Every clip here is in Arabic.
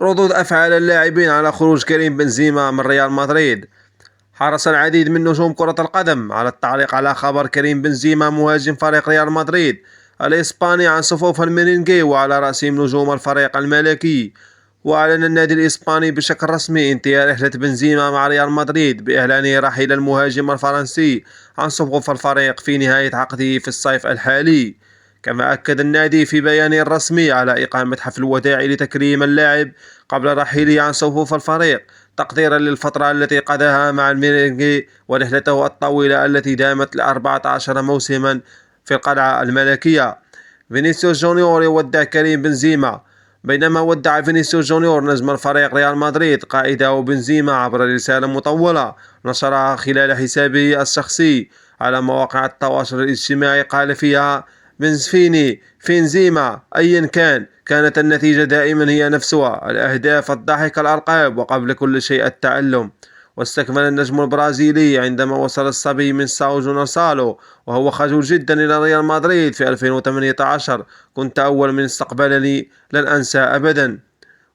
ردود أفعال اللاعبين على خروج كريم بنزيما من ريال مدريد. حرص العديد من نجوم كرة القدم على التعليق على خبر كريم بنزيما مهاجم فريق ريال مدريد الإسباني عن صفوف الميرينغي، وعلى رأسهم نجوم الفريق الملكي. وأعلن النادي الإسباني بشكل رسمي انتهاء رحلة بنزيما مع ريال مدريد بإعلانه رحيل المهاجم الفرنسي عن صفوف الفريق في نهاية عقده في الصيف الحالي. كما أكد النادي في بيانه الرسمي على إقامة حفل وداعي لتكريم اللاعب قبل رحيله عن صفوف الفريق، تقديرا للفترة التي قضاها مع الميرينغي ورحلته الطويلة التي دامت ل14 موسما في القلعة الملكية. فينيسيوس جونيور يودع كريم بنزيما. بينما ودع فينيسيوس جونيور نجم الفريق ريال مدريد قائده بنزيما عبر رسالة مطولة نشرها خلال حسابه الشخصي على مواقع التواصل الاجتماعي، قال فيها: بنزفيني فينزيما أيا كانت النتيجة دائما هي نفسها، الأهداف، الضحك، الألقاب، وقبل كل شيء التعلم. واستكمل النجم البرازيلي: عندما وصل الصبي من ساو جونسالو وهو خجول جدا إلى ريال مدريد في 2018، كنت أول من استقبلني، لن أنسى أبدا.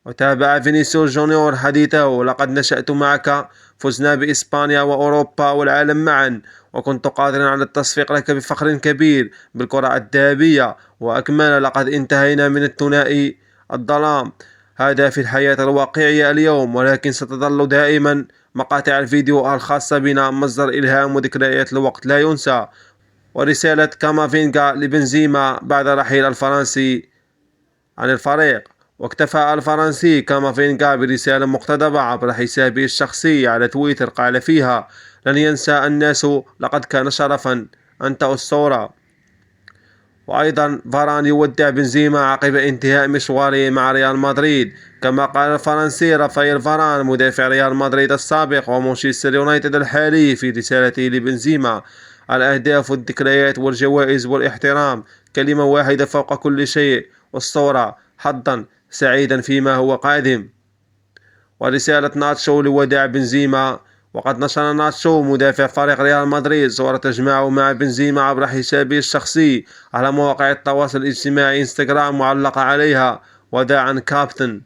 وتابع فينيسيوس جونيور حديثه: لقد نشأت معك، فزنا بإسبانيا وأوروبا والعالم معا، وكنت قادرا على التصفيق لك بفخر كبير بالكرة الذهبية. وأكمل: لقد انتهينا من الثنائي الظلام، هذا في الحياة الواقعية اليوم، ولكن ستظل دائما مقاطع الفيديو الخاصة بنا مصدر إلهام وذكريات لوقت لا ينسى. ورسالة كامافينجا لبنزيما بعد رحيل الفرنسي عن الفريق. واكتفى الفرنسي كامافينجا برسالة مقتضبة عبر حسابه الشخصي على تويتر، قال فيها: لن ينسى الناس، لقد كان شرفا، أنت أسطورة. وأيضا فاران يودع بنزيما عقب انتهاء مشواره مع ريال مدريد. كما قال الفرنسي رافائيل فاران مدافع ريال مدريد السابق ومانشستر يونايتد الحالي في رسالته لبنزيما: الأهداف والذكريات والجوائز والاحترام، كلمة واحدة فوق كل شيء، أسطورة، حظا سعيدا فيما هو قادم. ورسالة ناتشو لوداع بنزيما. وقد نشر ناتشو مدافع فريق ريال مدريد صورة تجمعه مع بنزيما عبر حسابه الشخصي على مواقع التواصل الاجتماعي انستغرام، معلق عليها: وداعا كابتن.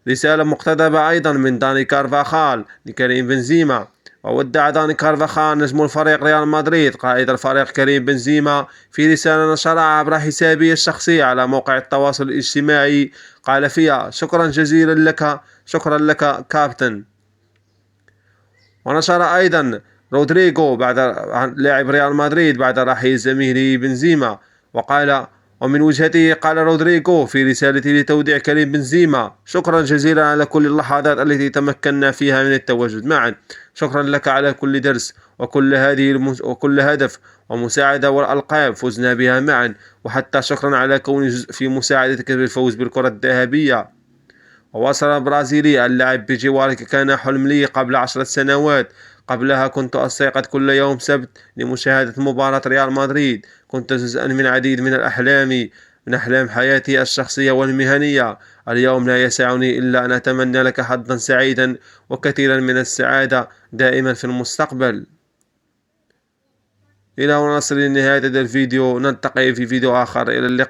رسالة مقتضبة أيضا من داني كارفاخال لكريم بنزيما. وودع داني كارفاخال نجم الفريق ريال مدريد قائد الفريق كريم بنزيما في رسالة نشرها عبر حسابه الشخصي على موقع التواصل الاجتماعي، قال فيها: شكرا جزيلا لك، شكرا لك كابتن. ونشر أيضا رودريغو بعد لاعب ريال مدريد بعد رحيل زميله بنزيما، وقال: ومن وجهته قال رودريغو في رسالته لتوديع كريم بنزيما: شكرا جزيلا على كل اللحظات التي تمكنا فيها من التواجد معا، شكرا لك على كل درس وكل هدف ومساعدة والألقاب فزنا بها معا، وحتى شكرا على كوني جزء في مساعدتك بالفوز بالكرة الذهبية. وواصل البرازيلي: اللعب بجوارك كان حلم لي قبل 10 سنوات، قبلها كنت أستيقظ كل يوم سبت لمشاهدة مباراة ريال مدريد، كنت جزءا من عديد من الأحلام، من أحلام حياتي الشخصية والمهنية. اليوم لا يسعني إلا أن أتمنى لك حظا سعيدا وكثيرا من السعادة دائما في المستقبل. إلى هنا نصل لنهاية هذا الفيديو، نلتقي في فيديو آخر، إلى اللقاء.